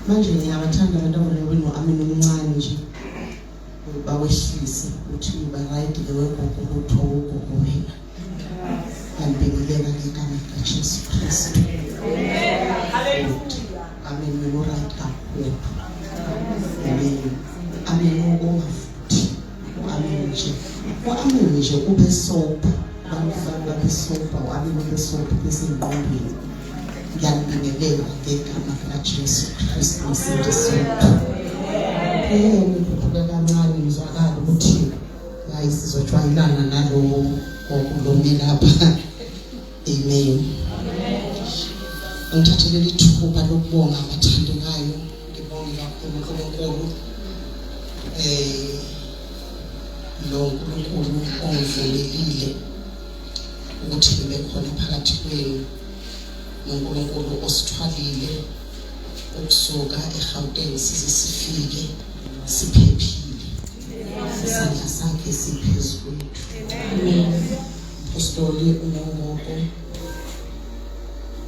Manje ngiyabathanda abantu abanobuno amini omncane nje bawehlisa uthi barayide lewegogo kuthiwa ugogo wena yalibingelela ngegama likaJesu Kristu. Amen. Memorial kakhulu. Amen. Amen. Ungafuthi. Amen nje. Amen nje ube sober. Bangifana besober, amen ube sober besengqondweni. Ngiyalibingelela ngegama likaJesu Kristu Msindisi. Ngikuphela kancane ngizwakala ukuthi hayi sizojwayelana nalo okulomela lapha. Amen. Ngithathelele ithuba lokubonga abathandekayo. Ngibonga kakhulu uNkulunkulu. Lo uNkulunkulu ongivulelile ukuthi ngibe khona phakathi kwenu. uNkulunkulu osithwalile ukusuka eGauteng size sifike siphephile. Isandla sakhe siphezu kwethu. Apostoli uNongoko,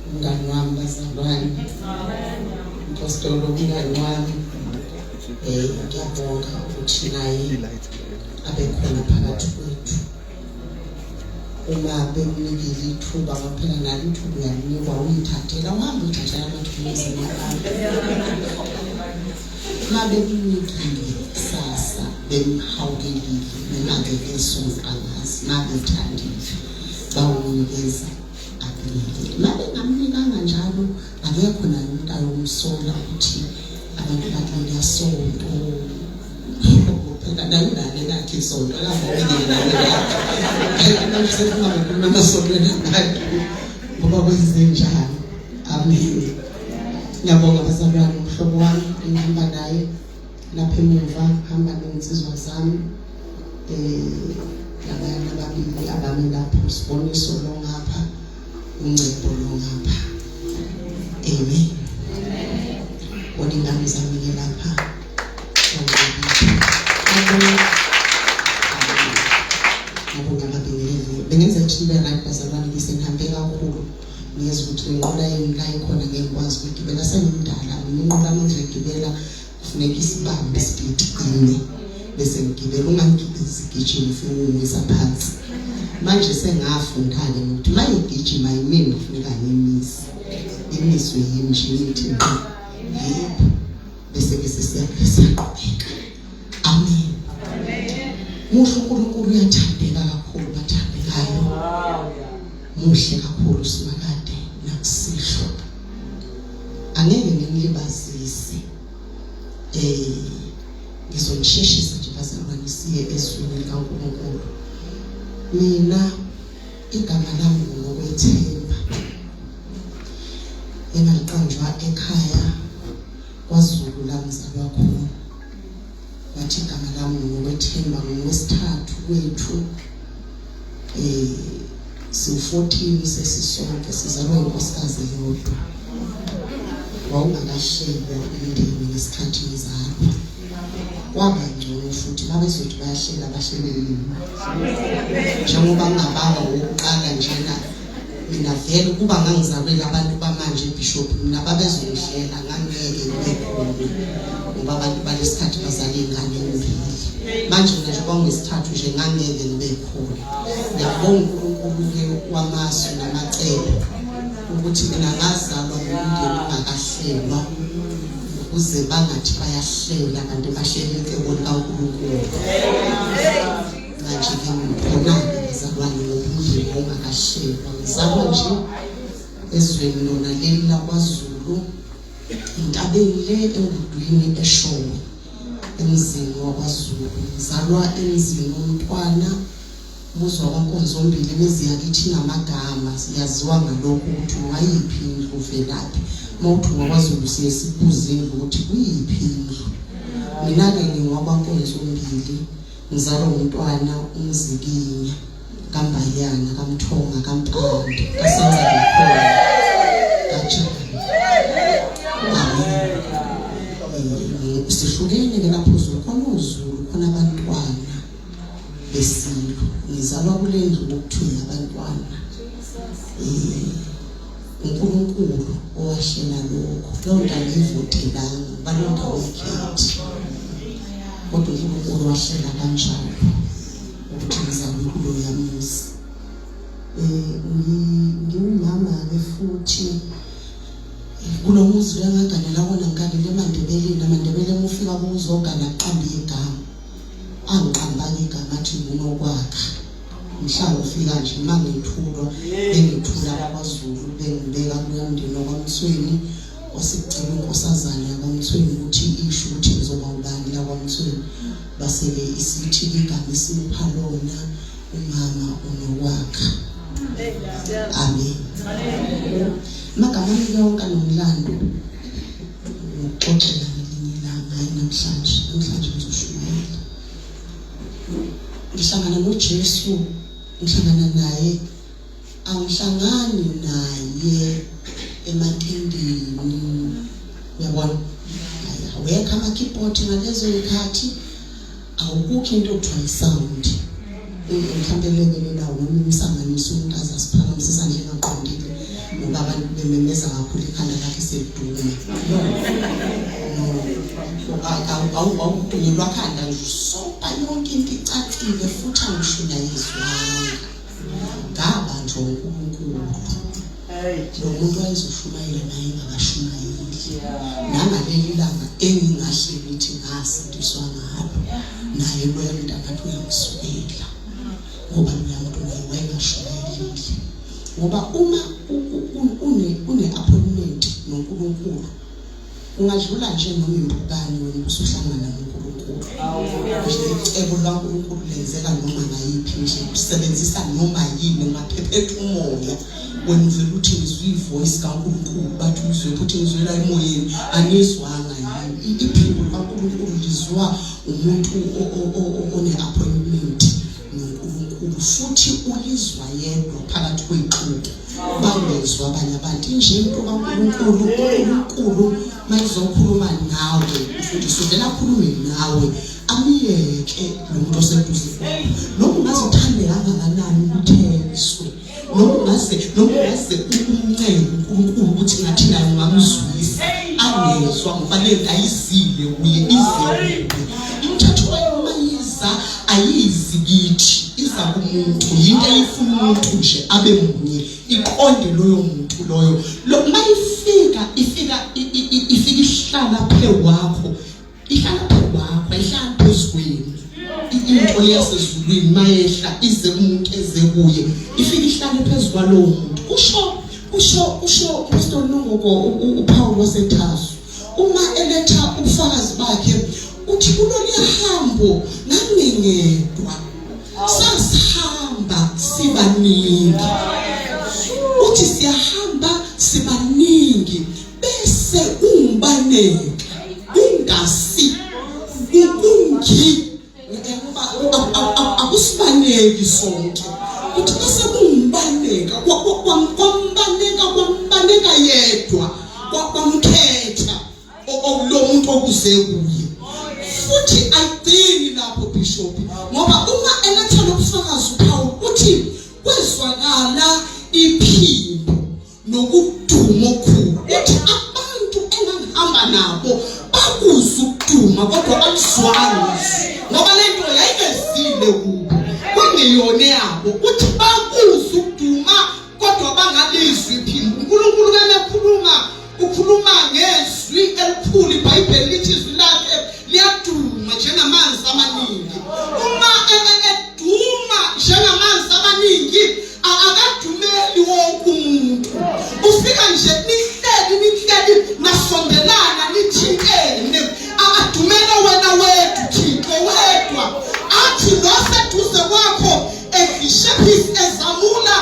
umngani wami bazalwane. Apostoli umngani wami, ngiyabonga ukuthi naye abe khona phakathi kwethu. Uma bekunikile ithuba ngaphela nalo ithuba uyalinikwa uyithathela uhambe uthathela amathuba ezinyawo. Uma bekunikile sasa bemhawukelile bengangekesonto angazi mabethandile bawunikeza abingelele. Uma bengamnikanga njalo akekho naye umuntu ayomsola ukuthi abantu bathi yasonto phela nayo lakhe isonto ngoba kwenze njani. Amen. Ngiyabonga bazalwane umhlobo wami engihamba naye lapha emuva, hamba nensizwa zami labanye ababili abami lapha, usiboniso lo ngapha, uncebo lo ngapha. Amen. Wona ingane zami lapha. Bengenza ukuthi right bazalwane ngisengihambe kakhulu ngiyeza ukuthi inqola yengila ikhona ngekwazi ukugibela sengimdala inqola manje igibela kufuneka isibambe speed ini bese ngigibela ungangigibisi igijima ufuna ungisa phansi. Manje sengafunda-ke ukuthi mayigijima yimini kufuneka ngimise imiswe yimi nje nithi yebo bese ke sesiyaqhubeka. Amen. Muhle uNkulunkulu uyathandeka kakhulu bathandekayo. Muhle kakhulu simakade nakusihlo. Angeke ngimlibazise. Ngizonisheshisa nje bazalwane siye ezweni likaNkulunkulu. Mina igama lami ngokwethemba. Engaliqanjwa ekhaya kwaZulu la ngizalwa khona. Wathi igama lami ngokwethemba ngowesithathu kwethu. Si-14 sesisonke sizalwa inkosikazi yodwa. Wawungakahlelwa umndeni ngesikhathi ngizalwa. Kwaba ngcono futhi babezothi bayahlela bahlelelini. Njengoba ngingabanga wokuqala njena mina vele kuba ngangizabela abantu bamanje eBishop mina babezongihlela ngangeke ngibe khona ngoba abantu balesikhathi bazale ingane ezimbili. Manje mina nje kwangwesithathu nje ngangeke ngibe khona. Ngiyabonga uNkulunkulu wamasu namacebo ukuthi mina ngazalwa ngumndeni ongakahlelwa ukuze bangathi bayahlela kanti bahleleke kuNkulunkulu. Manje ke ngibona ngizalwane ngomndeni ongakahlelwa. Ngizalwa nje ezweni lona leli lakwaZulu intabeni le engudwini eShowe emzini wakwaZulu. Ngizalwa emzini woMntwana umuzwa kwaNkonzombili imizi yakithi namagama siyaziwa ngalokho ukuthi wayiphi indlu velaphi. Mawuthi ngakwaZulu siye sibuzile ukuthi kuyiphi indlu. Mina ke ngingwakwaNkonzombili ngizalwa uMntwana uMzikinya kaMbayana kaMthonga kaMpande kaSenza kakhona kaJani. Sihlukene ke lapho uZulu khona uZulu khona abantwana besilo. Ngizalwa kule ndlu okuthiwa abantwana. uNkulunkulu owahlela lokho. Leyo nto ayivotelanga balonda wekhethi. Kodwa uNkulunkulu wahlela kanjalo ukuthi ngizalwe kulo yamuzi. Ngumama-ke futhi kulo muzi uyangaganela wona ngiganele eMandebeleni. AmaNdebele mufika kuzogana aqambe igama. Angiqamba-ke igama athi nguNokwakha. Mhlawumbe ufika nje mangithulwa bengithula kwaZulu bengibeka kulo mndeni wakwaMthweni wasicela inkosazana yakwaMthweni ukuthi isho ukuthi ngizoba ubani la kwaMthweni. Base-ke isithi igama isimupha lona umama uNokwakha. Amen. Magama yonke nomlando ukuxoxela ngelinye ilanga namhlanje ngizoshumayela. Ngihlangana noJesu, ngihlangana naye, angihlangani naye ematendeni. Uyabona? Awekho ama-keyboard ngalezo yikhathi, awukukho into okuthiwa isound. Mhlawumbe lebe nawo umsanganiso umuntu azasiphakamisisa nje ngaqondile ngoba abantu bememeza kakhulu ikhanda lakhe seliduma. Awudunyelwa khanda nje usopha yonke into icacile futhi angishunyayizwanga. Ngaba nje uNkulunkulu. Lo muntu wayezoshumayela naye engakashumayeli. Nangaleli langa engingahleli ukuthi ngasindiswa ngalo. Naye loya muntu akathi uyangisukela. Ngoba loya muntu naye wayengashumayelile. Ngoba uma une-appointment noNkulunkulu ungadlula nje noma impukane wena usuhlangana noNkulunkulu. Icebo laNkulunkulu lenzeka noma ngayiphi nje usebenzisa noma yini ungaphephetha umoya. Wena uvela uthi ngizwe ivoice kaNkulunkulu bathi uzwe ukuthi ngizwela emoyeni anizwanga yini. Iphimbo likaNkulunkulu lizwa umuntu one-appointment noNkulunkulu futhi ulizwa yedwa phakathi kwexuku. Bangezwa abanye abantu nje into kaNkulunkulu. uNkulunkulu mayizokhuluma nawe mfundisi uvela akhulume nawe amiyeke lo muntu oseduze kwakho. Noma ungazothanda kangakanani ukuthenswe, noma ungaze umncele uNkulunkulu ukuthi ngathi naye ungamzwisa angezwa ngoba le nto ayizile kuye ize imithetho wayomayiza ayizi kithi iza kumuntu yinto eyifuna umuntu nje abe munye iqonde loyo muntu loyo mayifika ihlala phe wakho ihlala phezulu kwenu into leyasezulwini mayehla ize umuntu eze kuye ifike ihlale phezulu kwalowo muntu. Usho uPastor Nongoko uPaul waseThasu uma eletha ubufakazi bakhe uthi kulolu hambo nangingedwa sasihamba sibaningi. Uthi siyahamba sibaningi bese ungibaneka ungasi ukungi akusibaneki sonke. Uthi bese kungibaneka kwambaneka yedwa kwamkhetha lo muntu okuze kuye. Futhi ayidini lapho Bishop ngoba uma eletha lobufakazi uPaul uthi kwezwakala iphimbo nokuduma okukhulu. Uthi abantu engihamba nabo bakuzwa ukuduma kodwa alizwanga ngoba lento yayingezile kubo kwengiyone yabo. Uthi bakuzwa ukuduma kodwa bangalizwi iphimbo. uNkulunkulu ukhuluma ngezwi elikhulu. iBhayibheli lithi izwi lakhe liyaduma njengamanzi amaningi. Uma eduma njengamanzi amaningi akadumeli wonke umuntu. Ufika nje nihleli nasondelana nithintene akadumela wena wedwa Thixo wedwa. Athi noseduze kwakho ehishephi ezamula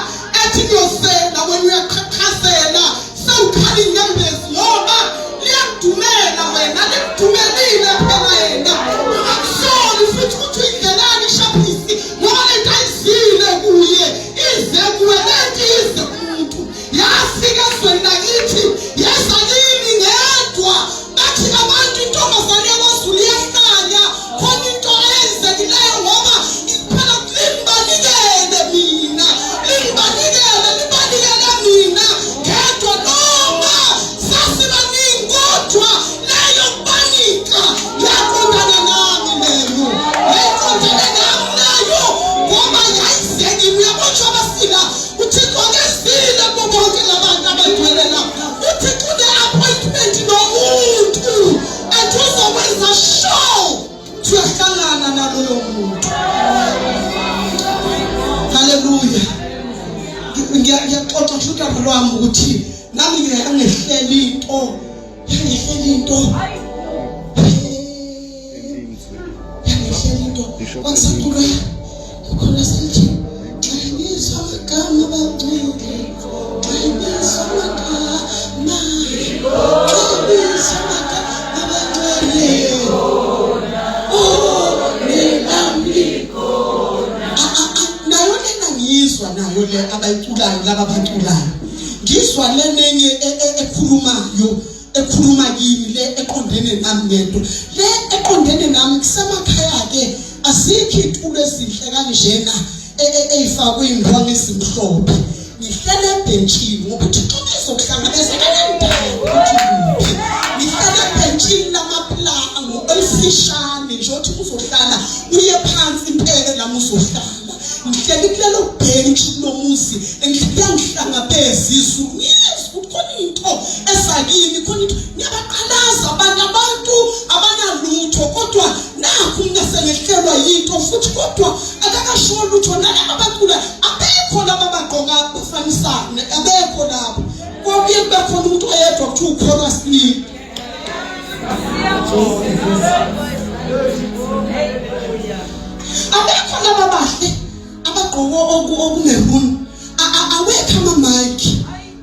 ethi ngiyosela wena uyaqhaqhazela sewukhali inyembezi ngoba liyadumela wena likudumelile phela yena. Ungakusoli futhi ukuthi uyidlelani ishaphisi ngoba lento ayizile kuye ize kuwe lento ize kumuntu yafika ezweni lakithi yeza kimi ngedwa. Bathi abantu intombazane yaKwaZulu iyahlanya khona into eyenzekileyo ngoba phela limbanikele mina ngedwa noma sasibaningi kodwa leyo kubanika yaqondana nami leyo ngoba yayizekile. Uyabona abasila uThixo ngesile bonke labantu abagcwelela. uThixo ne-appointment nomuntu ethi uzokwenza show tuyahlangana naloyo muntu. Haleluya. Ngiyaxoxa nje uDaba lwami ukuthi nami ngiyangehlela into kwakusaqulwa khona sithi xa ngizwa amagama abangcwele nayo le abayiculayo laba abaculayo ngizwa lenenye ekhuluma kimi le eqondene nami ngento le eqondene nami kusemakhaya ke asikho itulo ezinhle kanjena eyifakwe indwangu ezimhlophe. Ngihlele ebhenchini ngoba uThixo ezokuhlangabezana nendaba ukuthi ngihlele ebhenchini lamaplango elifishane nje uthi uzohlala uye phansi impela lami uzohlala. Ngihleli kulelo bhenchi lomuzi ngiyangihlangabeza izulu ngiyezwa ukuthi khona into esakini khona into ngiyabaqalaza abantu abanalutho kodwa nakho ngingasengehlelwa yinto futhi kodwa akakasho lutho nalabo abacula abekho laba abagqoka bafanisane abekho labo kwabuye kube khona umuntu oyedwa kuthiwa ukhona sini. Abekho laba bahle abagqoka okungeruni awekho amamike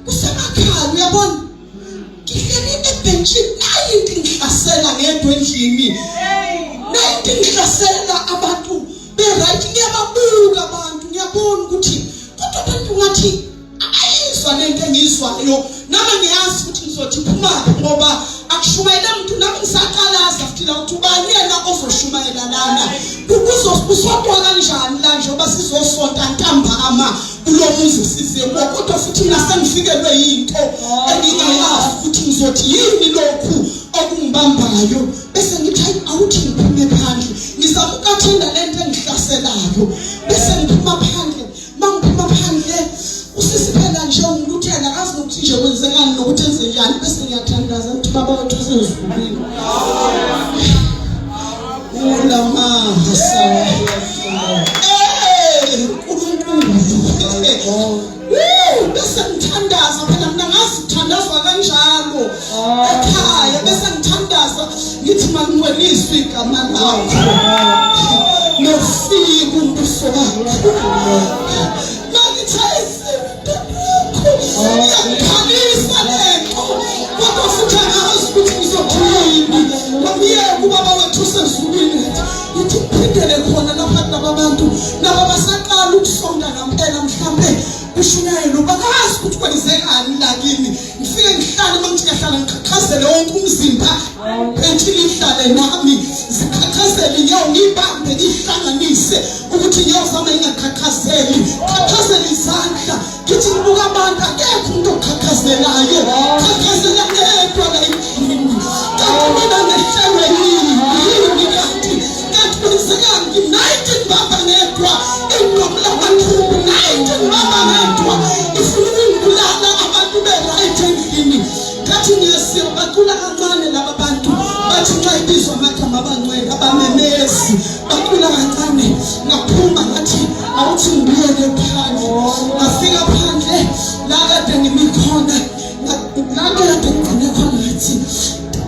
kusemakhaya. Uyabona ngihleli ebhenchini nayi into ngihlasela ngento endlini nayi into ngihlasela abantu be-right. Ngiyababuka abantu ngiyabona ukuthi kodwa abantu ngathi ayizwa lento engiyizwayo nami ngiyazi ukuthi ngizothi phumaphi ngoba akushumayela umuntu nami ngisaqalaza futhi la ukuthi ubani yena ozoshumayela lana kuzosodwa kanjani la njengoba sizosonta ntambama kulo muzi size kodwa futhi mina sengifikelwe yinto engingayazi ukuthi ngizothi yini lokhu okungibambayo bese ngithi awuthi ngiphume phandle ngizama ukuthenda lento engihlaselayo bese ngiphuma phandle. Mangiphuma phandle usisi phela nje unguluthela akazi nokuthi nje kwenzekani nokuthi enze njani bese ngiyathandaza ukuthi baba wethu usezulwini ulama hasawa ekhaya bese ngithandaza ngithi mangiweliswe igama lakho nofika umbuso wakho yakhalisa lento kodwa futhi angazi ukuthi ngizothini nomyeka ubaba wethu usezulwini yithi phindele khona lapha abantu nabo basaqala ukusonda ngempela mhlambe kushunyayelo bakazi ukuthi kwenzekani la kimi ngifike ngihlale mangithi ngihlala ngiqhaqhazele wonke umzimba ethi lihlale nami zikhakhazele nyawo ngibambe ngihlanganise ukuthi nyawo zami ingaqhaqhazeli qhaqhazela izandla ngithi ngibuka abantu akekho umuntu oqhaqhazelayo qhaqhazela ngedwa la endlini kanti mina ngehlelwe yini kanti kwenzekani nginayithi ngibamba ngedwa inomla mathumbu nayithi ngibamba ngedwa ifuna ukungibulala abantu be-right endlini ngathi ngiyasiya bacula kancane laba bantu bathi nxa ibizwa amagama abangcwele abamemezi bacula kancane ngaphuma ngathi awuthi ngibuyele phandle ngafika phandle la kade ngimi khona la kade ngigcine khona ngathi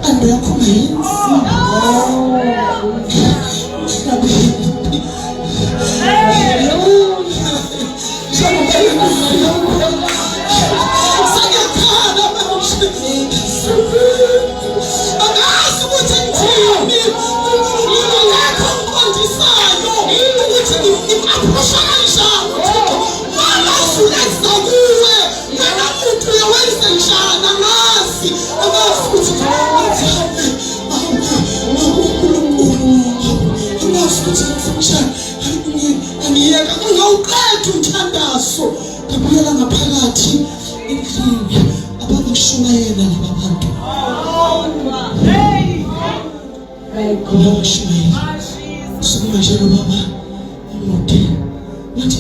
ando yakho mayenzi angiyeka ngawuqeda umthandazo ngabuyela ngaphakathi endlini ababashumayela laba bantu ababashumayela sukuma nje lo baba umude wathi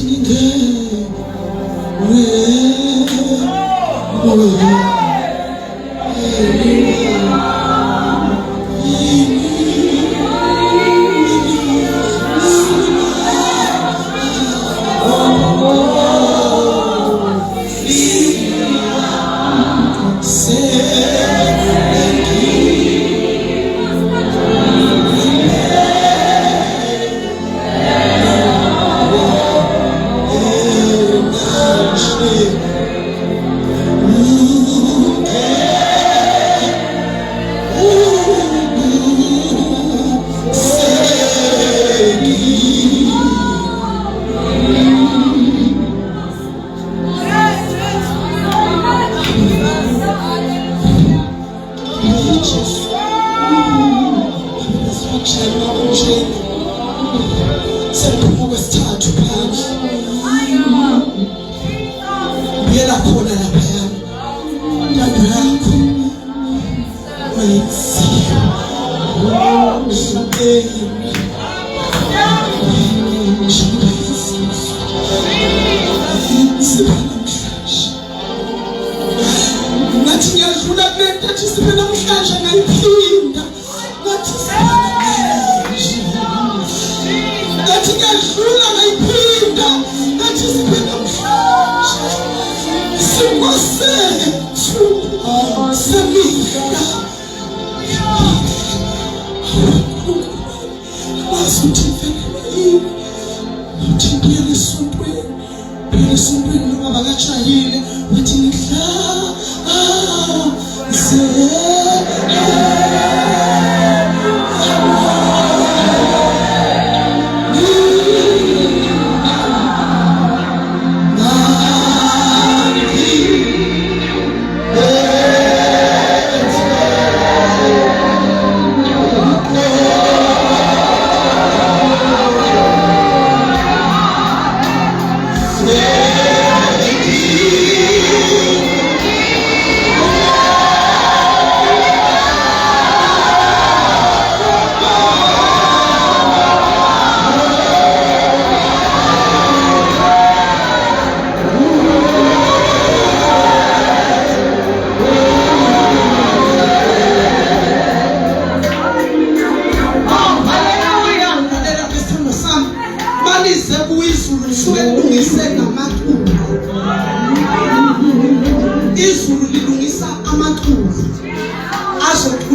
izulu lilungisa amathulu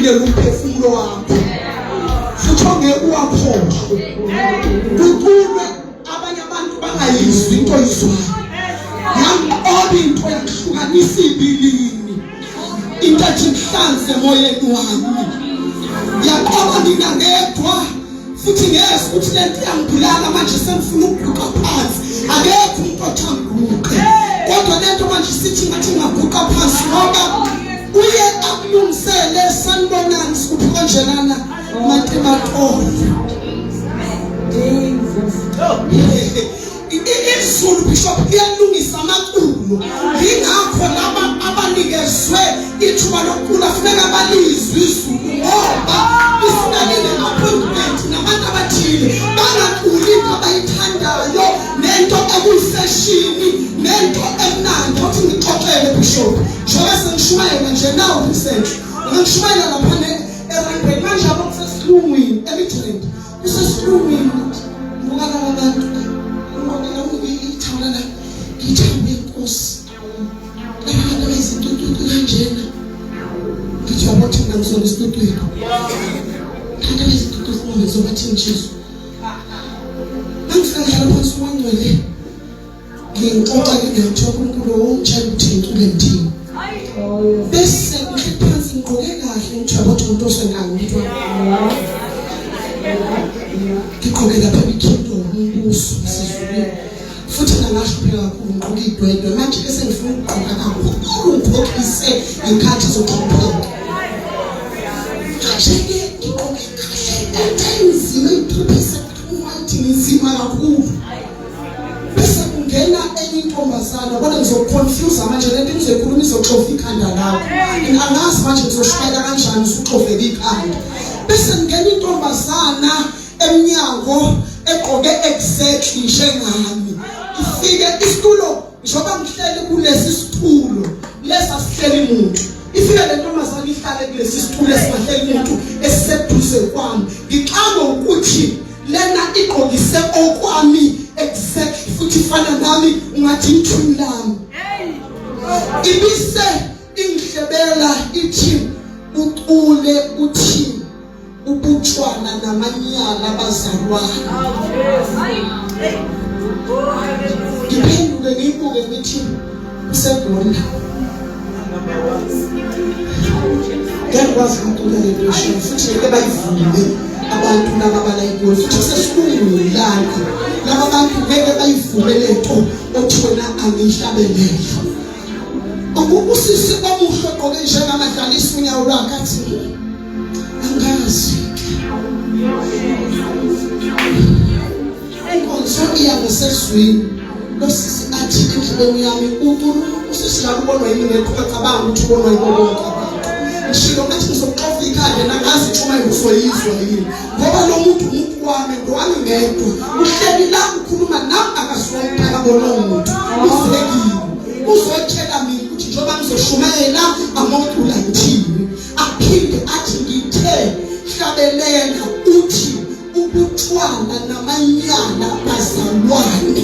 kuye umphefumulo wakho futhi ongeke uwakhohlwe ukuba abanye abantu bangayizwi into oyizwayo yangoba into yakuhlukanisa ibilini into ethi ihlanze emoyeni wami yaqoba mina ngedwa futhi ngeke ukuthi lento iyangibulala manje sengifuna ukuguqa phansi akekho umuntu othanguke kodwa lento manje sithi ngathi ngaguqa phansi ngoba uye akulungisele sanibonani sikuphi konjenana matemato izulu bishop iyalungisa amaculo ingakho laba abanikezwe ithuba lokucula funeka balizwe izulu ngoba isinakele appointment nabantu abathile bangaculi into abayithandayo nento ekuyiseshini nento emnandi othi ngixoxele bishop njengoba sengishumayela nje nawo recently ngishumayela lapha erangeni manje abakusesilungwini emithini kusesilungwini ngokala abantu ngithawula ngithambe inkosi abantu bezintutu kanjena ngijabula ukuthi ngizona isitutu abantu bezintutu ngizobathi ngisho angifakela phansi wangcwele ngixoxa ngiyathola uNkulunkulu wonjalo uthintule ngithini bese ngiphansi ngqoke kahle ngijabula ukuthi umuntu osenanga umntwana ngigqoke lapha ekhindlo umbuso sizulile futhi nangahlupheka kakhulu ngqoke idwedwe manje bese ngifuna ukugqoka kakhulu ngigqokise ikhathi zokuqhubeka njenge ngigqoke kahle enzima iphupisa ukuthi ngizima kakhulu bese kungena enye intombazana bona ngizoconfuse manje lento ngizokhuluma izoxofa ikhanda lakho angazi manje ngizoshayela kanjani usuxofeke ikhanda bese ngena intombazana emnyango egqoke exactly njengami ifike isitulo njoba ngihleli kulesi situlo lesa sihleli umuntu ifike le ntombazana ihlale kulesi situlo esihleli umuntu esiseduze kwami ngixanga ukuthi lena igqokise okwami exactly futhi fana nami ungathi ithuni lami ibise ingihlebela ithi ucule uthi ubutshwana namanyala bazalwane ngiphenduke ngibuke ngithi usegona ngiyakwazi ukucula le nto futhi ngeke bayivume abantu laba abalayikho futhi sesilungile lana laba bantu ngeke bayivume le nto othi wena angihlabelele ukusisi bamuhle ogqoke njengamadlalisa unyawo lwakhe athi angazi inkonzo iyangasezweni losisi athi endlebeni yami usisi yakubonwa yini ngekho ecabanga ukuthi ubonwa yibo bonke abantu ngishilo ngathi ngizoxofa ikhanda nangazi uma ngizoyizwa yini ngoba lo muntu umuntu wami ngowami ngedwa uhleli la ukhuluma nami akasonke akabona umuntu uzekile uzotshela mina ukuthi njengoba ngizoshumayela amocula ngithini aphinde athi ngithe hlabelela uthi ubutshwana namanyala bazalwane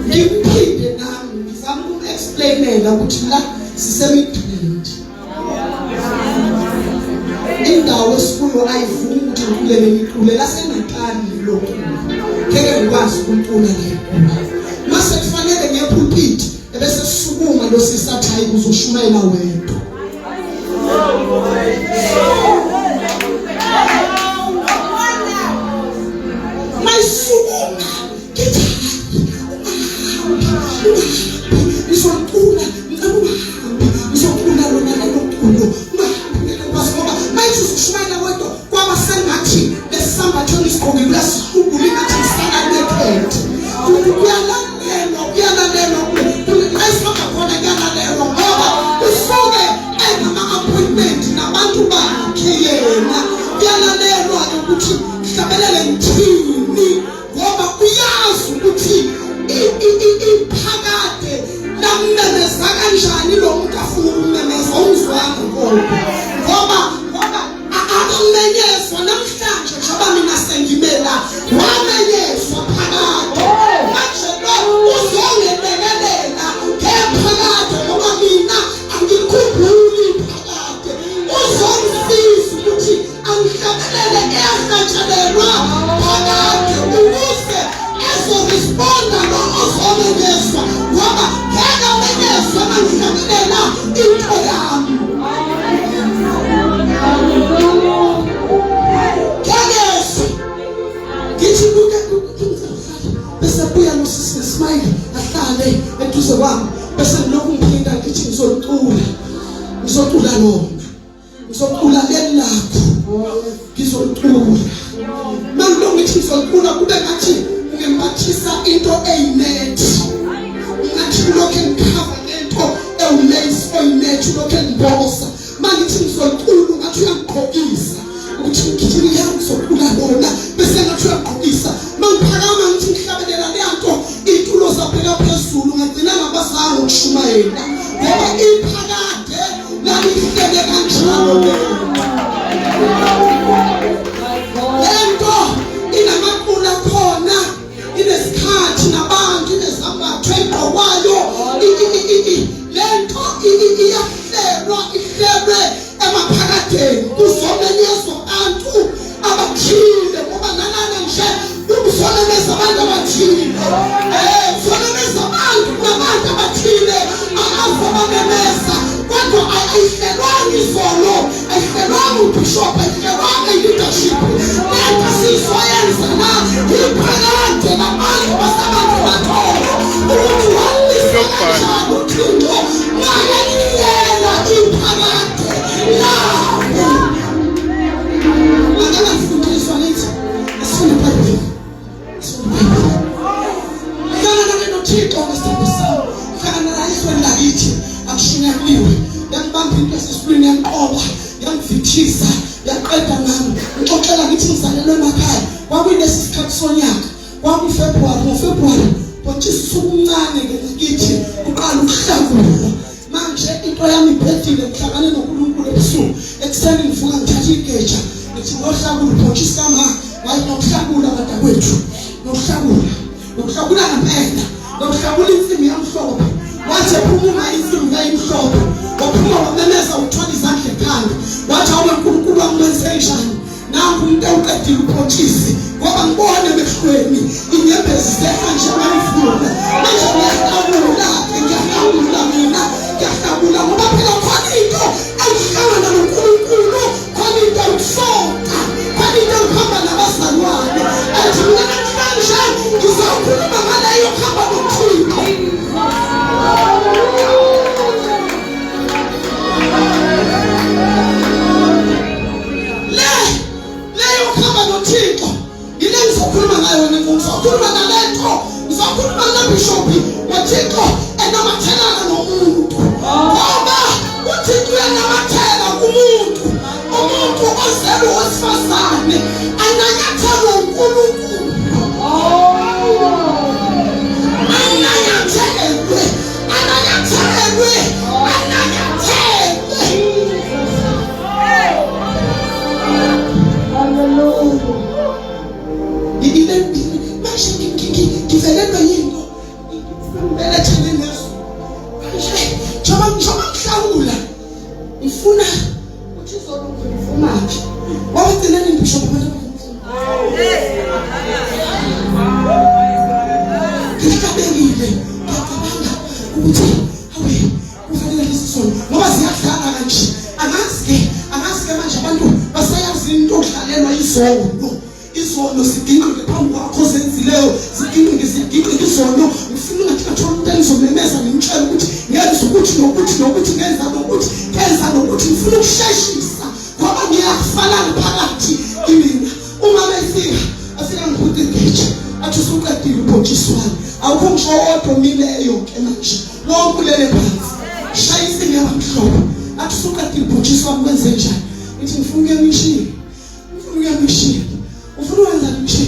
ngiphinde nami ngizama uku-explainela ukuthi la sisemidland indawo esikulo ayivumi ukuthi ngicule nemiculo lasenaqali lokhu ngeke ngikwazi ukucula ngekula mase kufanele ngepulpit ebese sisukuma lo sisathayi uzoshumayela wedwa mayisukuma kithi ngizocula lona loculo ngoba mayithi ushumayela wedwa kwaba sengathi lesambatho isigqoki lasihubula ngathi isana naked kuyalalelwa ayisibamba khona kuyalalelwa ngoba usuke enama-appointment nabantu bakhe yena kuyalalelwa ukuthi hlabelele ngithini ngoba uyazi ukuthi iphakade lamemeza kanjani lo muntu afuna ukumemeza umzwanga ngoba akamenyezwa namhlanje njengoba mina sengimela wamenyezwa phakade manje lo uzongebekelela ephakade ngoba mina angikhumbuli ngithi kuke bese buya nosisi smile ahlale eduze kwami bese ngilokhu ngiphinda ngithi ngizocula lona ngizocula lelakho ngizocula manje ngithi ngizocula kube ngathi ngimbathisa into eyinethi ngathi lokho ngikhava lento ewulace oyinethi lokho ngibhosa manje ngithi ngizocula ngathi uyangigqokisa ukuthi ngithi ngiyangizocula lona bese ngathi uyangigqokisa mangiphakama ngithi ngihlabelela lento itulo zaphela phezulu ngagcina ngabazange ukushumayela ngoba iphakade nami ngifike kanjalo lento inamakula khona inesikhathi nabantu inesambatho egqokwayo lento ihlelwe emaphakadeni kuzomenyezwa abantu abathile ngoba nanana nje ukuzomenyeza abantu abathile kuzomenyeza abantu nabantu abathile abazobamemeza kodwa ayihlelwanga izolo ayihlelwanga ubishop ayihlelwanga i-leadership lento sizoyenza la iphakade nabantu basabantu batholo ukuthi walisa kanjalo uthixo ngayehlela iphakade labo angakafundiswa nithi asifune phakathi Thixo ngesithembiso hlangana la isweni lakithi akushinyaliwe yangibamba into esesifulweni yanqoba yangivithisa yaqeda ngami ngixoxela ngithi ngizalelwe emakhaya kwakuyilesi sikhathi sonyaka kwakuFebruary ngoFebruary botshisa usukuncane ke ngithi uqala ukuhlangula manje into yami iphethile ngihlangane noNkulunkulu ebusuku ekuseni ngivuka ngithatha igeja ngithi ngohlangula botshisa kama wayi nokuhlangula badakwethu nokuhlangula ngempela nokuhlangula insimbi yamhlophe wathi ephuma insimbi yayimhlophe waphuma wamemeza uthwala izandla ekhanda wathi awube uNkulunkulu wamenze njani nangu umuntu uqedile ubhontshisi ngoba ngibone emehlweni inyembezi sekanje wayifuna manje ngiyahlangula mina ngiyahlangula ngoba phela khona into ayihlangana noNkulunkulu khona into ayisonta khona into ukuhamba nabazalwane athi mina namhlanje ngizokhuluma ngaleyo khamba noThixo Thixo ile ngizokhuluma ngayo ngizokhuluma nalento ngizokhuluma naBishop wathixo enamathelana nomuntu ngoba uThixo uyanamathelana kumuntu umuntu ozelwe wesifazane ananyathelwa uNkulunkulu ananyathelwe ngivelelwe yinto ngibelethele neso njoba ngihlawula ngifuna ukuthi izolungifumaphi wawugcineni ngisho ngicabanga ukuthi awe kufanele lesisono ngoba ziyadlala kanje angazi manje abantu basayazi into okudlalelwa izono sidinqike phambi kwakho zenzileyo sidinqike izono ngifuna ukuthi athola umuntu engizomemeza ngimtshela ukuthi ngenza ukuthi nokuthi ngenza nokuthi ngifuna ukusheshisa ngoba ngiyafana phakathi kimi uma befika afika ngiphuthe ngeje athi usuqedile ubhotshiswana awukho ngisho odwa mileyo ke manje wonke lele phansi shayisa ngiyabamhlobo athi usuqedile ubhotshiswana kwenze njani ngithi ngifuna ukuyemishini ufuna wenza nje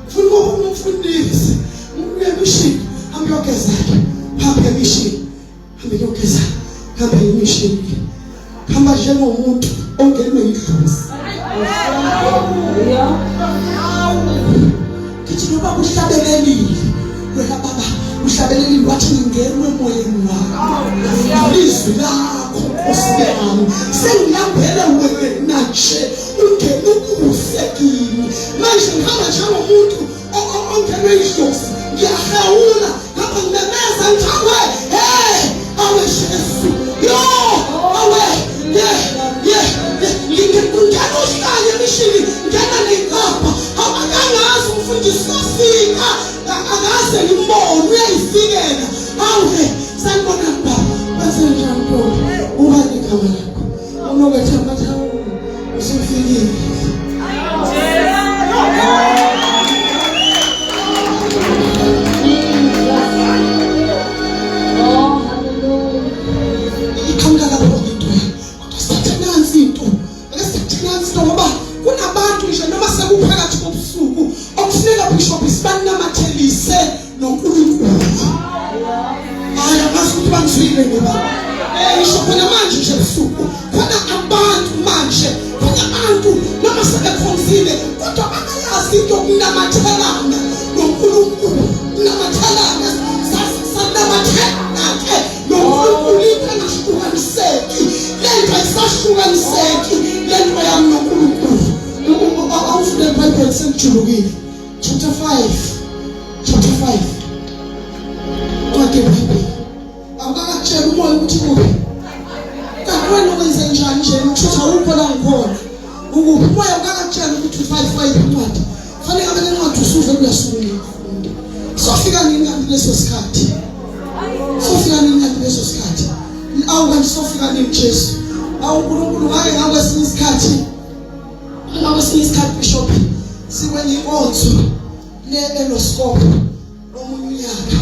ufuna umfundisi umshini hambe yogeza hambe emishini hambe emishini hamba njengomuntu ongelwe idlozi kithi ngoba kuhlabelelile wena baba uhlabelelile wathi ngingenwe emoyeni wakho izwi lakho Nkosi yami sengiyambele wena nje ungene ukusekini manje ngihamba njengomuntu ongelwe idlozi ngiyahawula ngapha ngimemeza ngithawe awe Jesu yo awe ngingena uhlale emishini ngena ney'nkomo bafundisile kodwa bangayazi into yokunamathelana noNkulunkulu. Namathelana sanamathelana ke noNkulunkulu ingahlukaniseki. Lento ayisahlukaniseki lento yami noNkulunkulu. Awufunde iBhayibheli sengijulukile. Chapter 5. Kwakhe iBhayibheli. Awukakutshela umoya ukuthi kuphi. Kanti wenze njani nje uthutha ukho la ngikhona. Ukuphi umoya ukakutshela ukuthi 5 incwadi. Fanele ngabe lencwadi usuze kuyasungula. Sofika nini leso sikhathi? Sofika nini leso sikhathi? Awu kanti sofika nini Jesu? Awu uNkulunkulu ngake ngakwesinye isikhathi. Ngakwesinye isikhathi bishop sikwenye inkonzo leloskopo omunye unyaka.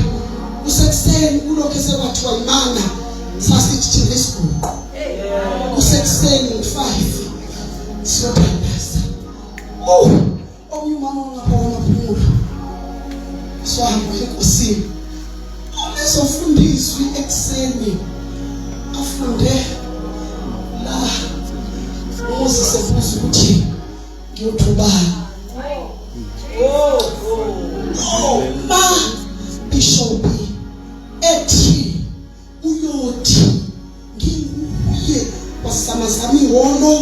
Kusekuseni kulokho esekwathiwa imana sasithi thina esikhulu. Kusekuseni 5 siyothandasa. Omunye umama ngapha kwamaphumulo. Swahamba enkosini. Umezofundiswa ekuseni. Afunde la Moses ebuza ukuthi ngiyotubani. Ma bishop ethi uyothi ngiye wasamazama iholo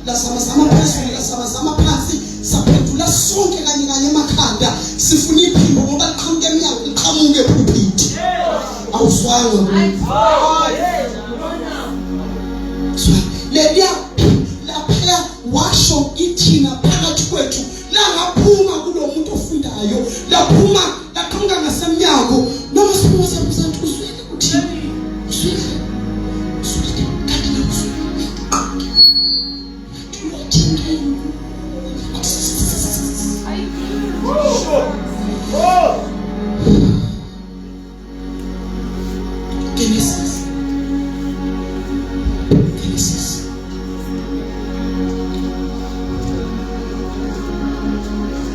la samazama phezulu la samazama phansi saphendula sonke kanye emakhanda sifuna iphimbo ngoba liqhamuke eminyango liqhamuke epulpit. Awuswanga leya lapha washo ithina phakathi kwethu la ngaphuma kulo muntu ofundayo laphuma laqhamuka ngasemnyango noma siphuma siyabuza ukuthi uzwile ukuthi uzwile kanti Genesis.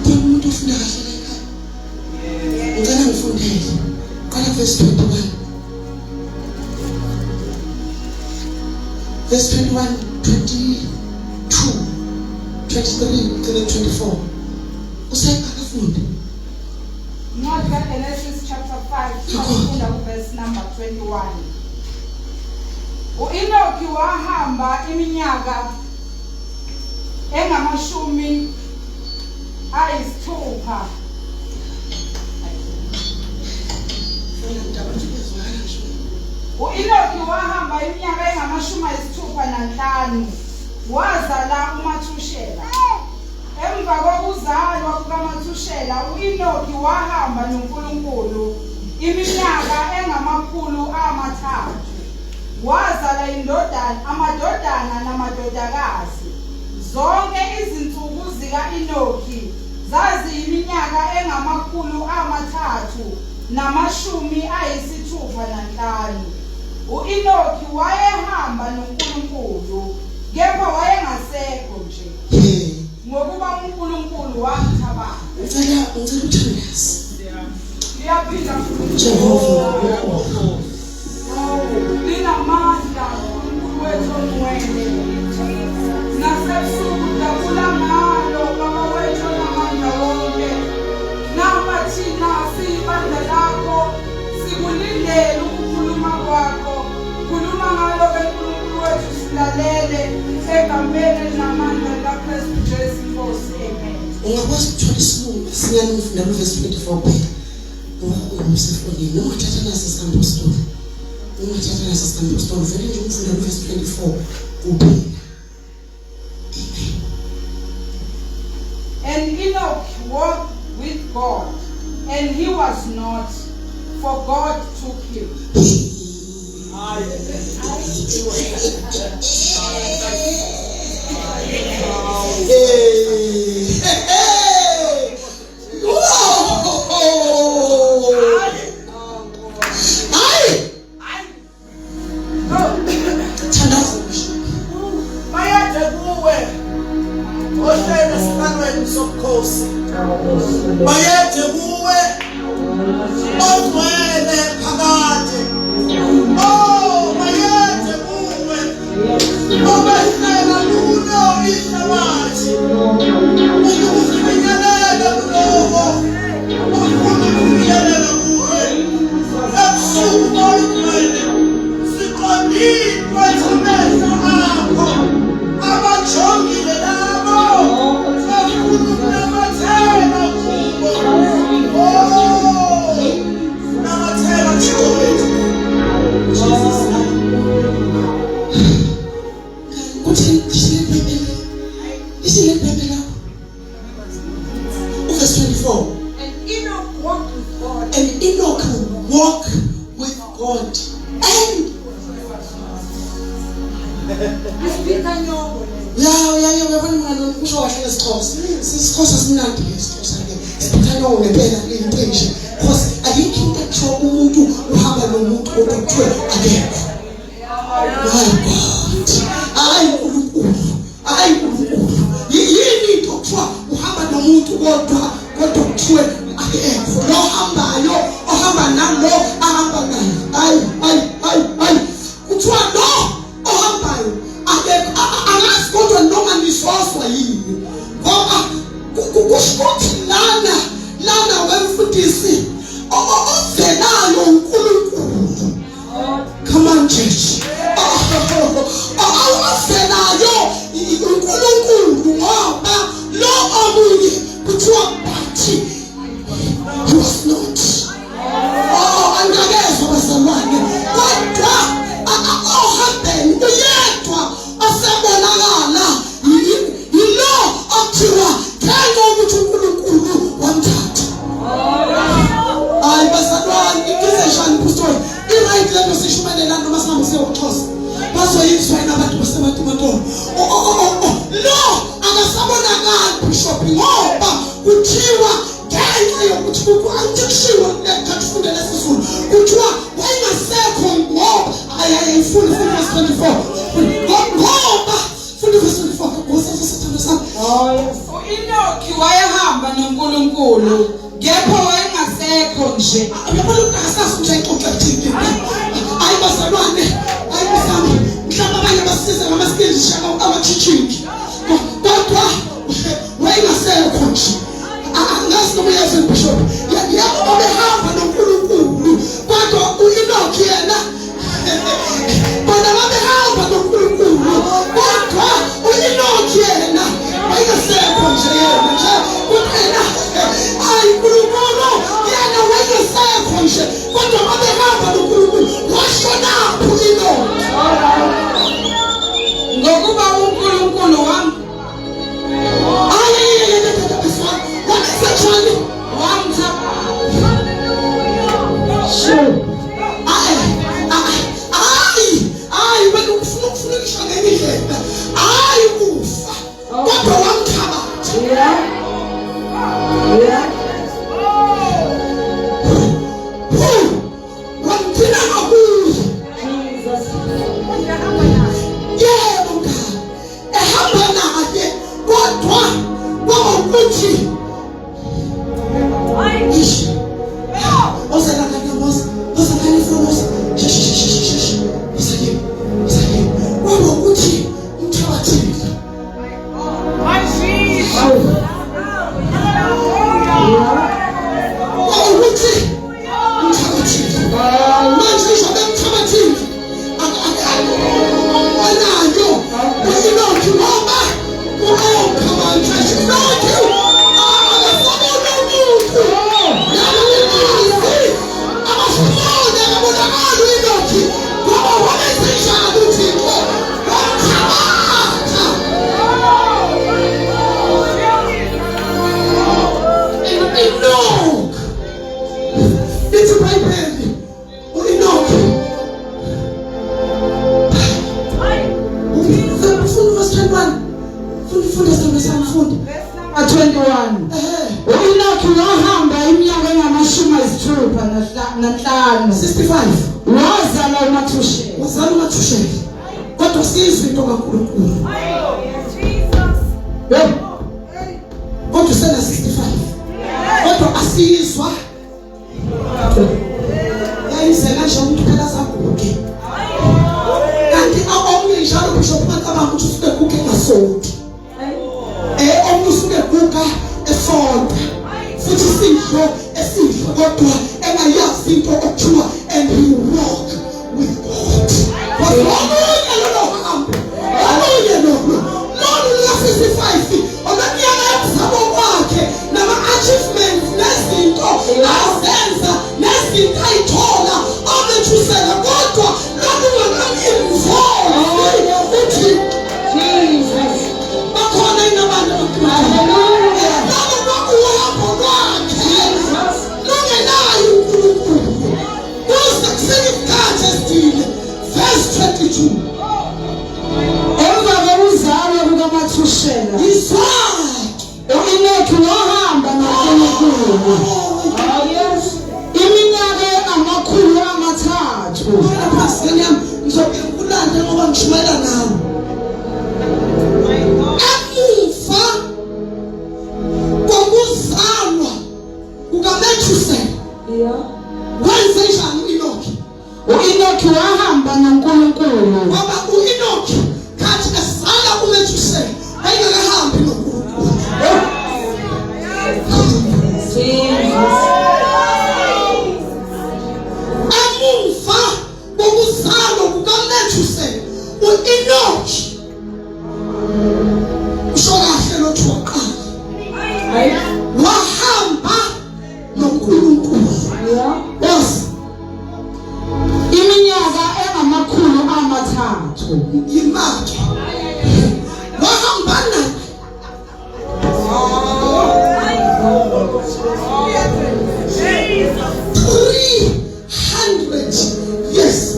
Kumuntu ufunda kahle ekhaya. Ngicela ngifundele. Qala verse 21. Verse 21, 22, 23, 24. Usayakafunda. Not Genesis chapter 5, verse number 21. U-Enoki wahamba iminyaka engamashumi ayisithupha. U-Enoki wahamba iminyaka engamashumi ayisithupha nanhlanu. Wazala uMathushela. Emva kokuzalwa kukaMathushela, u-Enoki wahamba noNkulunkulu iminyaka engamakhulu amathathu. Wazala amadodana namadodakazi. Zonke izinsuku zika-Enoki zaziyiminyaka engamakhulu amathathu namashumi ayisithupha nanhlanu. U-Enoki wayehamba noNkulunkulu, kepha wayengasekho nje. Ngokuba uNkulunkulu wamthabanga. Ngicela uthandaze. Liyaphinda Jehova. Linamandla uNkulunkulu wethu ongcwele. Nasebusuku dabula ngalo Baba wethu onamandla wonke. Napa thina siyibandla lakho sikulindele ukukhuluma kwakho. Khuluma ngalo uNkulunkulu wethu silalele egameni elinamandla likaKristu Jesu Nkosi. Amen. Ungakwazi ukuthola isilungu singane ufunda verse 24 phela. Umsifundini noma thatha naso isambu story. Noma thatha naso isambu story vele nje ufunda verse 24 kuphela. And Enoch walked with God, and he was not, for God took him. Bayethe kuwe odwele phakade. Oh bayethe kuwe obehlela kulo ihlabathi. And Enoch walked with God. And come on, church. He was not. And I guess I was the one. Kuka futhi isidlo esidlo kodwa engayazi into okuthiwa and he walk with God. Omunye lo hambo, omunye lo 55 omanyaka yomzamo wakhe nama-achievements nezinto azenza nezinto ayithola amethusela kodwa lokungakaminvolve uthi Jesus bakhona inabantu haleluya labo bakuwapho kwakhe lungenayo uNkulunkulu kuze kusele isikhathi esithile verse 22 emva kokuzalwa kukaMathushela Isaka uEnoki wahamba noNkulunkulu iminyaka engamakhulu amathathu phasini yami ngizobeka ukulanda ngoba ngishumela nawe emuva kokuzalwa kukaMathushela wenze njani uEnoki wahamba noNkulunkulu ngoba uEnoki kathi esala uMathushela ayengakahambi noNkulunkulu emuva kokuzalwa kukaMathushela uEnoki usho kahle lothi waqala wahamba noNkulunkulu iminyaka engamakhulu amathathu imali wahamba naye 300 yes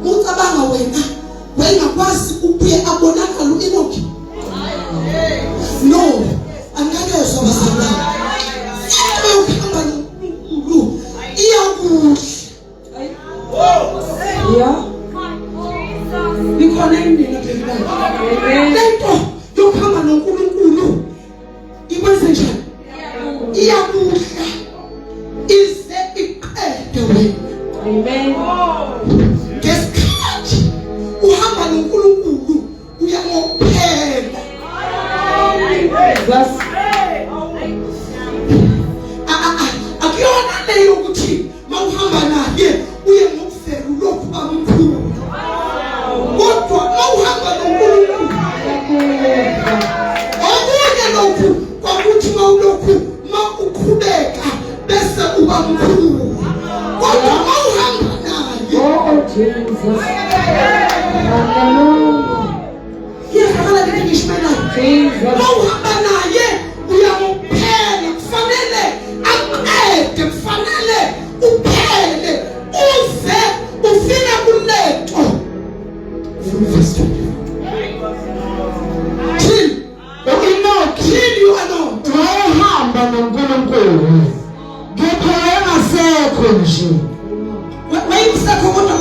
mucabanga wena wengakwazi ubuye abonakala uEnoki no angakezwa bazalwane ukuhamba noNkulunkulu iyakuhle likhona indlela lento yokuhamba noNkulunkulu ikwenze njani iyakuhle ize iqede wena amen ngesikhathi uhamba noNkulunkulu uyangophela akuyona leyo ukuthi mawuhamba naye uye ngokufela lokhu bamkhulu kodwa mawuhamba noNkulunkulu okunye lokhu kwakuthi mawulokhu mawuqhubeka bese uba mkhulu kodwa mawuhamba naye Jesus hallelujah yehla ngishimela mawuhamba naye uyamuphela kufanele aqede kufanele uphele uze ufike kuleto wahamba noNkulunkulu kepha engasekho nje wayesekho kodwa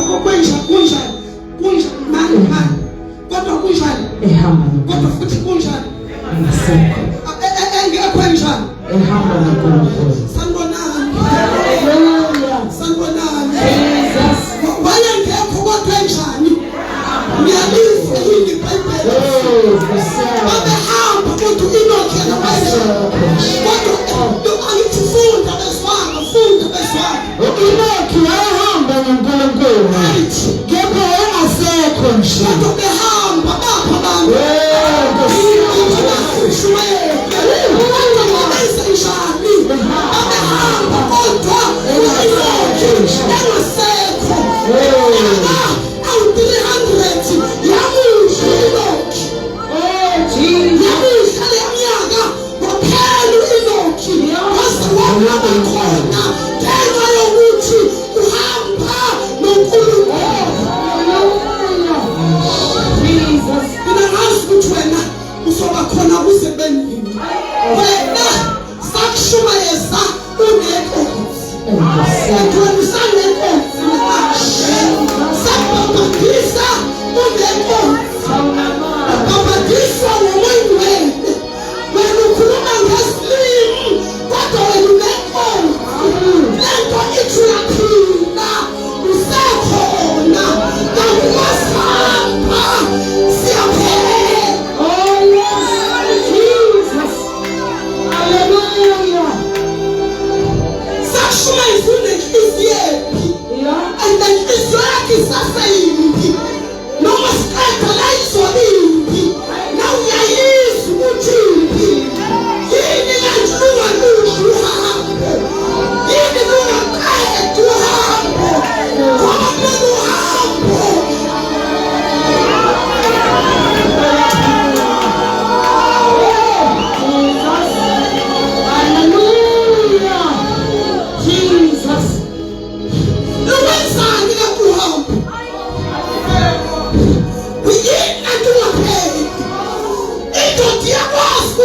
kunjani manje kodwa kunjani ehamba kodwa futhi kunjani engasekho engekho njani ehamba noNkulunkulu sanibonani haleluya sanibonani Jesus wayengekho kodwa njani ngiyalizwa yini iBhayibheli babehamba kodwa uEnoki kodwa angifunda beswanga uEnoki wahamba noNkulunkulu kepha engasekho nje kodwa behamba bapha abantu babehamba kodwa uEnoki engasekho awu-300 yamuhle uEnoki yamuhle leminyaka waphela uEnoki wase wahamba khona ngenxa yokuthi uhamba noNkulunkulu Jesus mina ngazi ukuthi wena usoba khona kuze benini wena sakushumayeza unenkonzo wena usanenkonzo sababhadisa unenkonzo babhadiswa ngomoya wena ukhuluma ngesilimu kodwa wena unenkonzo lento ithi uyaphila usekhona kanti masihamba siyaphela oh yes Jesus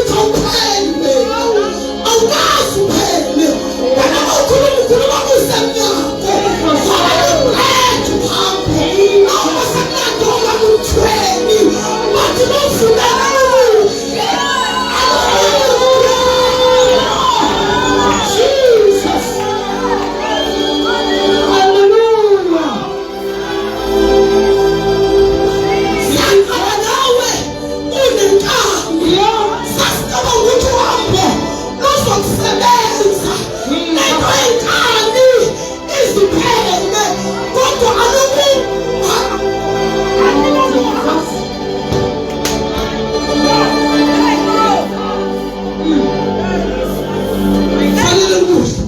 ukuthi awuphele, awukazi uphele. Wena ukhuluma kusemnyako, wawulethu phambi, noma sekunandola muthweni, bathi bafundana nomuhle. Jesus. Hallelujah. Siyangala nawe unenkani, sasicaba ukuthi uhambo luzokusebenza. Lento enkani iziphele, kodwa fanele kuhle.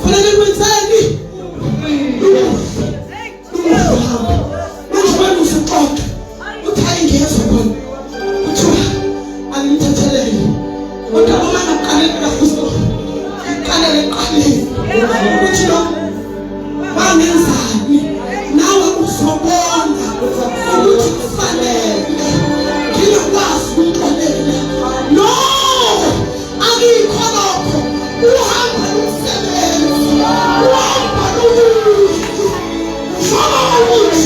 Fanele kwenzeni? Manje wena usuxoxa uthi ayingezwa khona kuthiwa angimthethelele, kodwa uma ngaqalela kafuso qalele eqaleni ukuthi lo wangenzani nawe uzobona ukuthi kufanele ngingakwazi ukuxolela. No, angikho lokho. Uhamba nomsebenzi, uhamba nomuhle, ushona ukuthi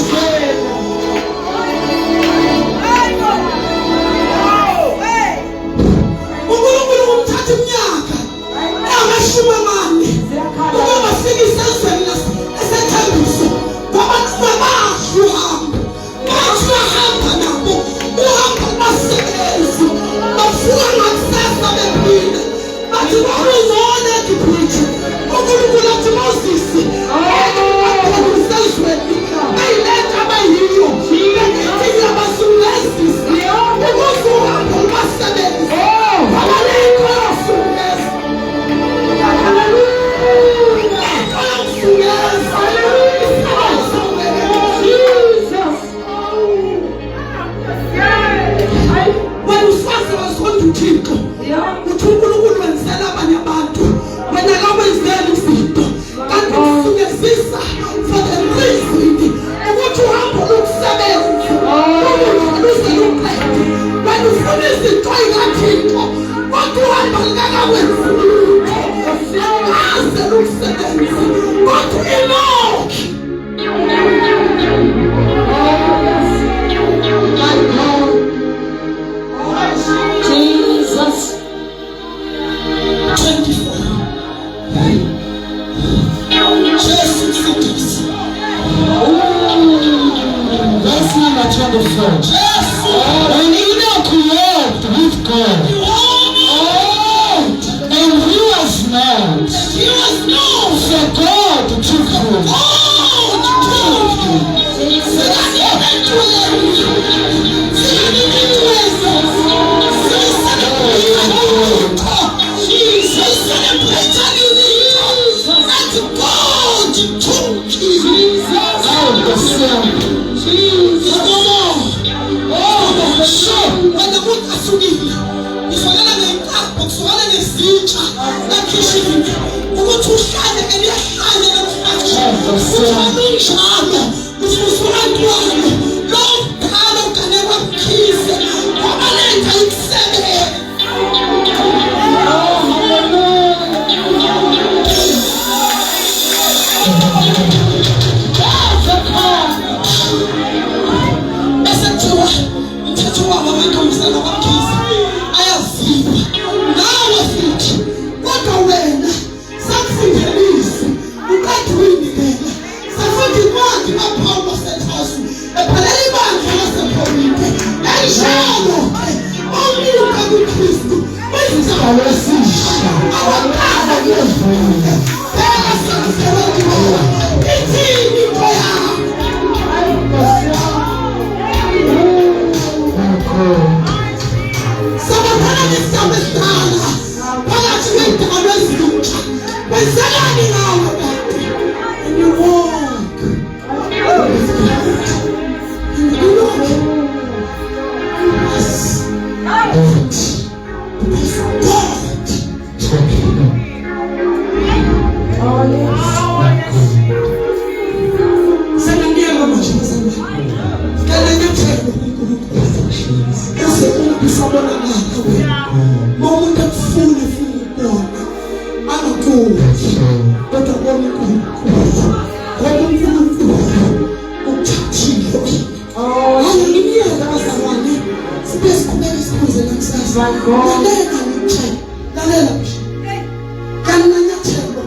uNkulunkulu kumthatha iminyaka engamashumi amane ukuba bafikise ezweni lesethembiso, kwabantu basho uhambo, bathi bahamba nabo uhambo basebenzi, bafuka ngakusasa bephila, bathi bakuzona eGibhithe. uNkulunkulu athi Moses akhulisa ezweni bayiletha abayiyo bekithi abasulezisi ukuze uhambo lubasebenzi. Abalekho abasulezi. Wena usazi wazikhonda uThixo, uthi uNkulunkulu wenzela abanye abantu, wena kawenzeli izinto kanti kusuke zisa for the reason ukuthi uhambo lukusebenza, luze luqede. Wena ufuna izinto ey'kaThixo, kodwa uhambo lungakakwenzi lutho, aze lukusebenza, kodwa Enoki. Jesus 24. Jesus sitisi. Verse number 24. When Enoch walked with God, and he was not, for God took him. When the moon asukile, ifakela ngenkapho, kusukela nesitsha ekhishini ukuthi uhlale eliyahlale namhlanje. Uthanda unjalo, ususuka ntwalo, lo mkhala uganekwa mkhise, wabaletha ikusebenza. Mthetho wabo amantombazana wamkhisa ayaziva nawe futhi, kodwa wena sakusingelise uqeda uyinikela. Safuthi incwadi kaPawulu waseThasu ebhalela ibandla laseKorinte enjalo-ke omuka kuKristu uyisitshalo esisha awaqala ngevule. Phela sekusebenziwa ithini into yakho? Sabathana ngesigaba esidala phakathi kwendalo ezintsha. Wenzelani nawe kanti? And you walk with God. And you walk. Yes. Because God took him. Senandiya mama Joseph. Kala nyathelo uNkulunkulu. usabona ngapha wena umuntu akufuni ukubona angakuthi kodwa bona uNkulunkulu uthathile haleluya bazalwane sibe sikhuleka isibuze namhlanje lalela kananyathelo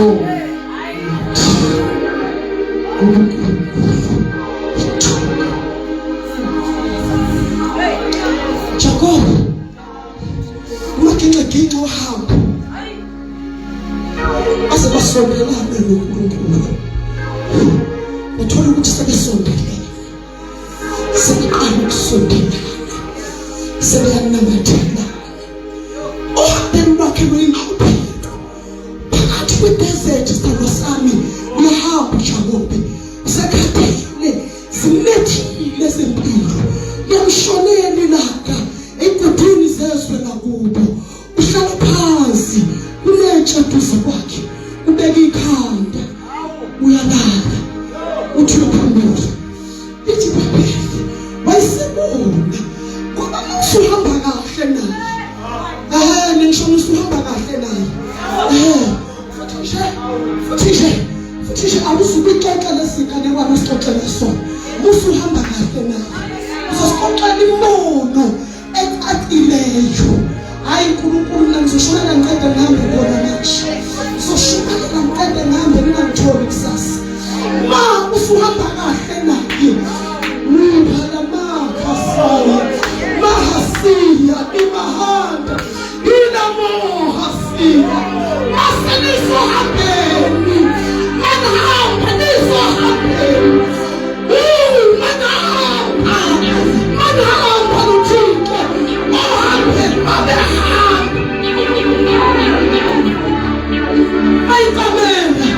Jacob umaginxa uhamba ase basondelane noNkulunkulu uthola ukuthi sebesondelene sebeqala ukusondelana sebeyanamathela ohambeni lwakhe lwengqondo phakathi kwedesert sithandwa sami uyahamba Jacob sekhathele zimlethile zempilo yamshonela ilanga egudini zezwe lakubo uhlala phansi ulethe duze kwakhe ubeka ikhanda uyalala uthi uphumule ithi babe wayisibona ngoba usuhamba kahle naye ngisho usuhamba kahle naye futhi nje awusubixoxa lesinganekwane usixoxele sona usuhamba kahle naye uzosixoxela imbono ecacileyo hayi uNkulunkulu nangizoshona ngiqede ngihambe khona manje uzoshona ngiqede ngihambe ngingangitholi kusasa ma usuhamba kahle naye ngiphala makhasaya mahasiya imahanda inamohasiya masenisohambeni manhamba nisohambeni manhamba luthixo ohambeni babehamba ayikamela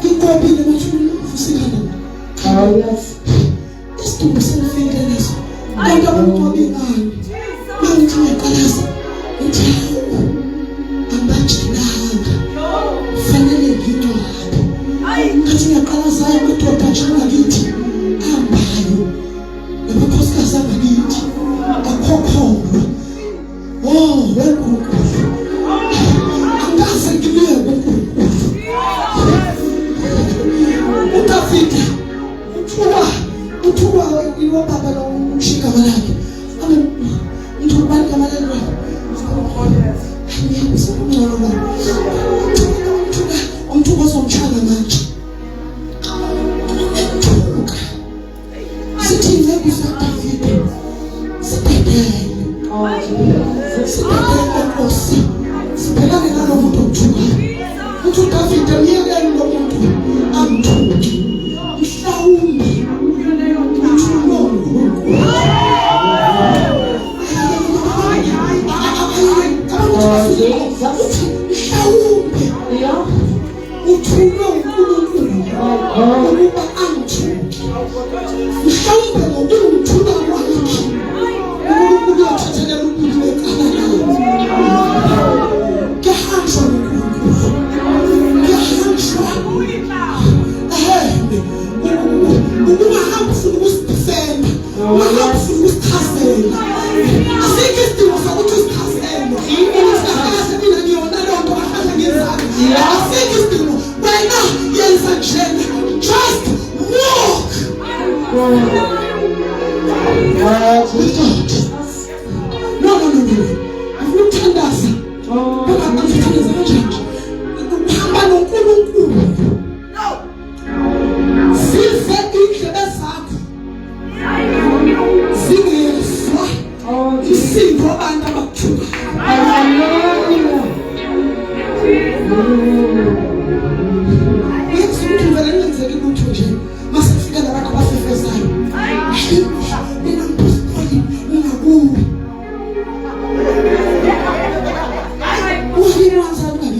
Inkopi le mathulu fusilana Isidumbu selifike leso. Kanti abantu babengani? Bangithi ngiyaqalaza. Ngithi ambanjinanga. Fanele ngingcwabe. Ngathi ngiyaqalaza amadoda njengakithi. Ahambayo. Nabakhosikazi abangithi. Akhokholo. Oh, wenkulunkulu. Angaze ngibuye kuNkulunkulu. Utafika. Uthuba iwo baba lo umshika balakhe. Uthuba igama lelo. Ngiyakuzungula. Umthuba somtshana manje. Sithi ngekusaDavid. Sibhedele. Sibhedele Nkosi. Sibhekane nalo muntu omthuba. Uthi uDavid uyekele lo muntu amthuke. Mhlawumbe uthulwe uNkulunkulu ukuba amthuke. Mhlawumbe ngokumthula kwakhe uNkulunkulu uyathathelela umuntu ekhala naye. Kuyahanjwa noNkulunkulu. Kuyahanjwa. Ungahambi ufuna ukusifenda. Ungahambi ufuna ukusichazela. Asikho isidingo sokuthi usichazele. Ukusakaza mina ngiyona leyo nto ahamba ngenzani. Asikho isidingo. Wena yenza njena. Just walk. No. Angikuthandaza. Angikuthandaza kanjani. Ukuhamba noNkulunkulu. Size indlebe zakho. Zingezwa. Isipho abantu abakuthuka. Ngiyakuzwa vele ngenzeke lutho nje. Masifika labantu abafefezayo. Mina ngiphotholi ngingakuwe. Uyini wanzani ngabe?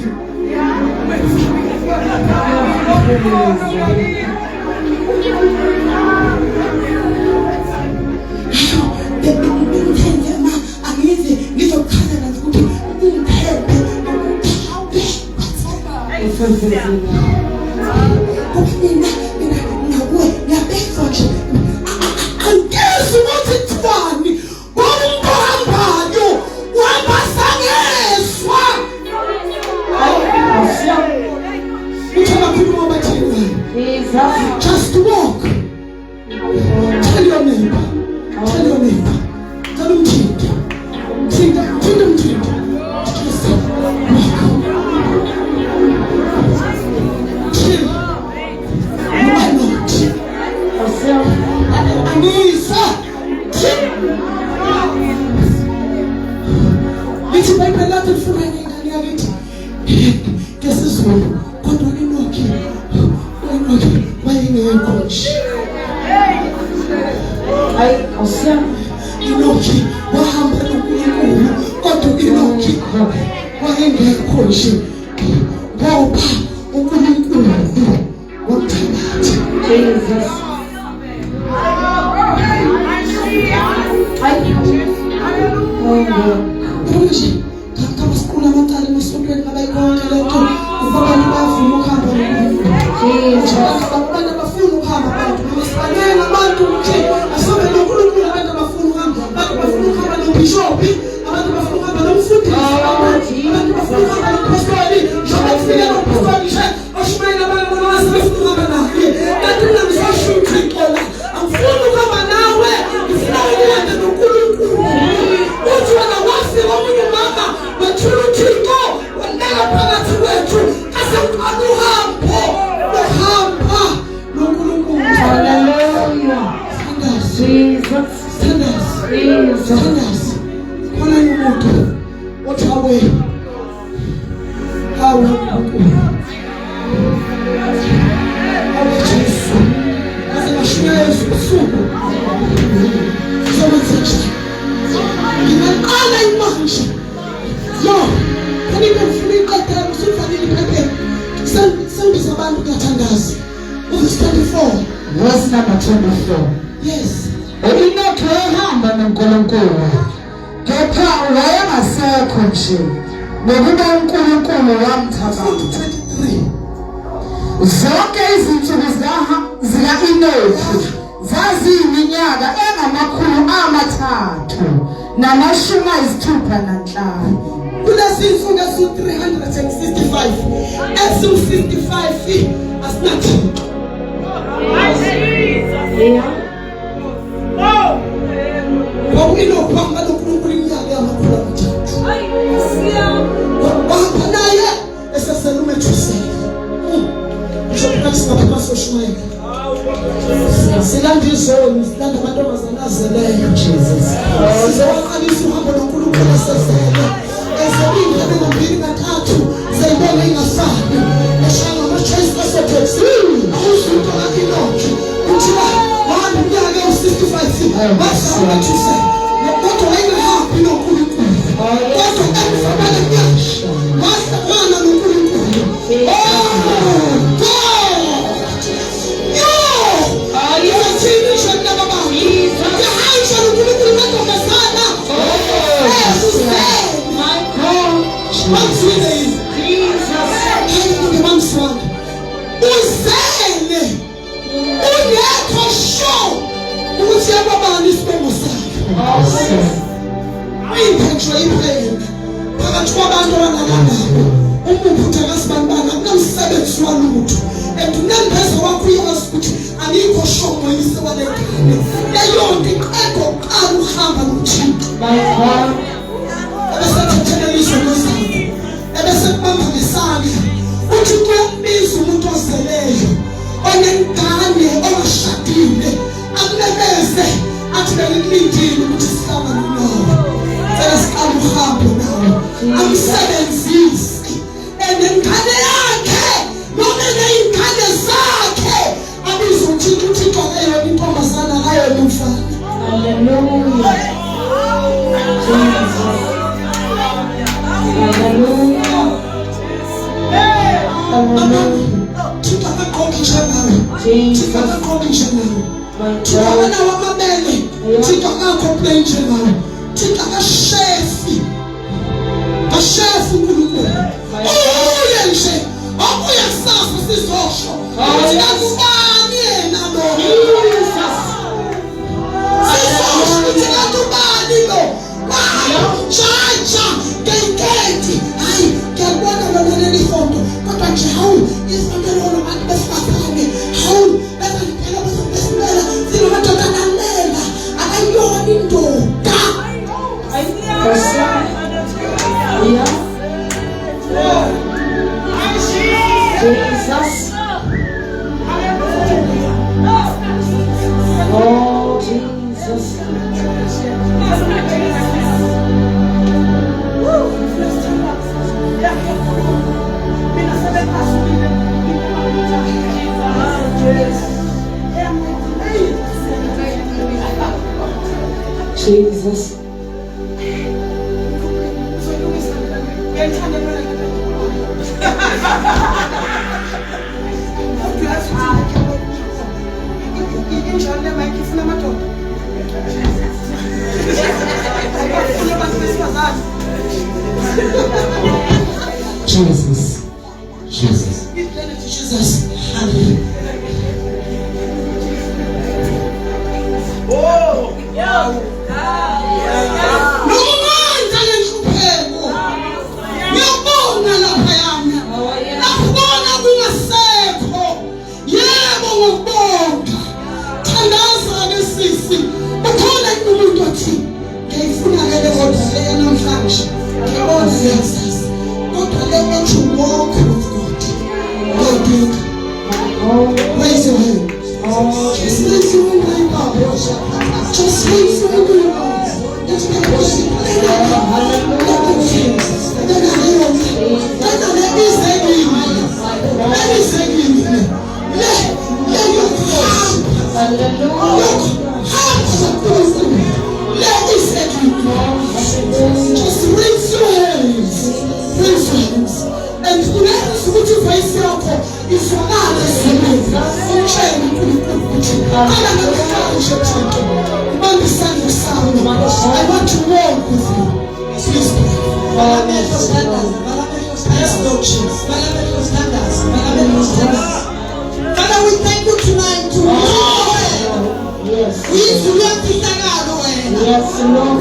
Just walk. Tell your neighbor. Tell your neighbor. Tell him change. Just walk. Chill. Why not? Anisa. Chill. Lithi bayibhela lifuna ingane yakithi. Kesizulu. Kodwa Enoki. Wayengekho nje. Enoki wahamba noNkulunkulu kodwa Enoki wayengekho nje. Ngoba uNkulunkulu wamthatha. Jesus. Manje kama sikula amatali esontweni abayikonke lento ubabani bavuma ukuhamba noNkulunkulu. Abantu abafuna ukuhamba abantu masibanyela abantu nje asobe noNkulunkulu. Abantu abafuna ukuhamba, abantu bafuna ukuhamba nobishophi, abantu bafuna ukuhamba nomfundisi, abantu bafuna ukuhamba noPastori. Njengoba kufika noPastori nje oshumayela abantu abasebefuna ukuhamba naye. Kanti mina ngisasho uThixo la angifuni ukuhamba nawe, ngifuna ukuhamba noNkulunkulu. Uthi wena wafika omunye umama wethula uThixo wandela phakathi kwethu asemqala uhambo. Hamba noNkulunkulu. Hallelujah. Jesus. Standards. Khona umuntu othi awe uNkulunkulu. Awe Jesu. Ase bashuye usuku. Zowenza nje. Ngingaqala imanje. Yo, kanike ngifuna iqedela usifanele iphephe. Sembisa abantu kuyathandaza. Verse 24. Verse number 24. Yes. Enoch wahamba noNkulunkulu, kepha wayengasekho nje, nokuba uNkulunkulu wamthatha. 23. Zonke izinsuku zika-Enoki zaziyiminyaka engama-365. Kulezi insuku esu-365 esu-55 asinathi. Kwaku-Enoki wahamba noNkulunkulu iminyaka engamakhulu amathathu. Wahamba naye esesele uMethusela. Ngisho singaphuma soshumayela. Silanda izoni, silanda amantombazane azeleyo. Sizowaqalisa uhambo noNkulunkulu esesele. Ezibili abengambili ngathathu zayibona ingafani. Eshaya ngama-choice kaSophethi. Akuzinto ka-Enoki. Kuthiwa wahamba iminyaka ewu-65 wasa uMethusela. Kodwa wayengahambi noNkulunkulu. Kodwa emva kwale minyaka wahlangana noNkulunkulu. Uzele ungekho sure ukuthi yababani isibongo sakhe. Uyiphethe iphela phakathi kwabantu abanalabo. Umuntu akasibanibani akunamsebenzi walutho. Endunembeza wakho uyazi ukuthi anikho sure ngoyise walekane. Leyonto iqeda uqala uhamba noThixo. Ebesathethelelisa ngezandla. Ebesekubamba ngesandla. Uthi kuyabiza umuntu ozeleyo, onengane, ongashadile, amemeze athi bekulindile ukuthi sihlangane nawe. Cela siqale uhambo nawe. Amsebenzise. Enengane yakhe, noma eney'ngane zakhe. Abize uThixo, uThixo akayona intombazana, akayona umfana. Hallelujah. Thixo akaqoqi njengami. Thixo akaqoqi njengami. Thixo akanawo amabele. Thixo akacomplain njengami. Thixo akashefi. Kashefi uNkulunkulu. Uye nje. Akuye kusasa sizosho. Ukuthi akubani yena lo. Sizosho ukuthi akubani lo. Jaja ngekhethi. Hayi ngiyabona lona leli fonto. Kodwa nje hawu ifonto lona abantu besifazane. Hawu bezaliphela besobesimela. Sinomadoda analela. Akayona indoda. Jesus. Oh, Jesus. Jesus. Jesus. Jesus. Jesus. Nomandla lenhlupheko. Ngiyabonga lapha yami. Nakubona kungasekho. Yebo ngokubonga. Thandaza ke sisi. Ukhona umuntu othi ngiyifuna ke le order le namhlanje. Ngiyabona ngiyasazi. Kodwa le ethi walk with God. Lord, raise your hand. Just raise your hand, Baba. Just raise your hand. Just make worship. Jesus. Let me say your heart. Let me say just raise your hands. Raise your hands. And whoever is putting face up is for others. Qala namhlanje Thixo ubambisane uSawule. I want to walk with you. Please pray. Yes, Lord Jesus. Father, we thank you tonight to Yes. Yes, Lord.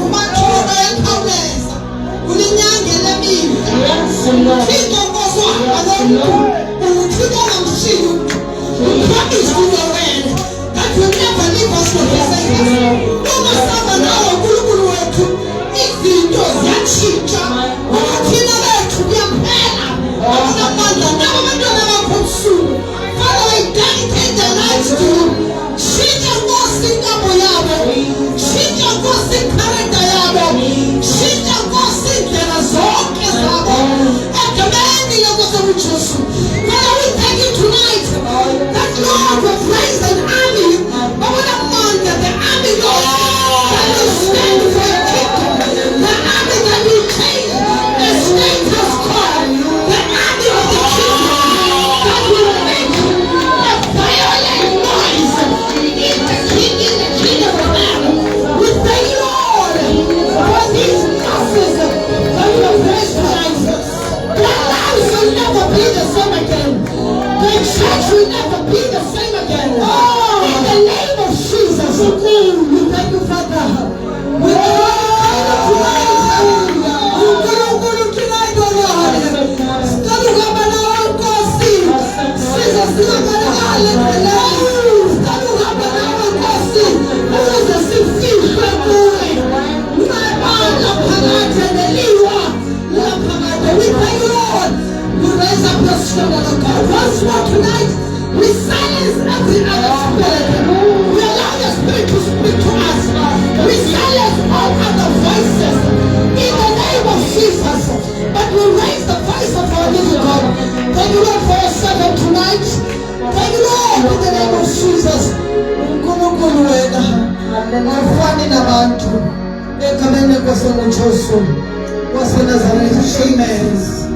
Amen.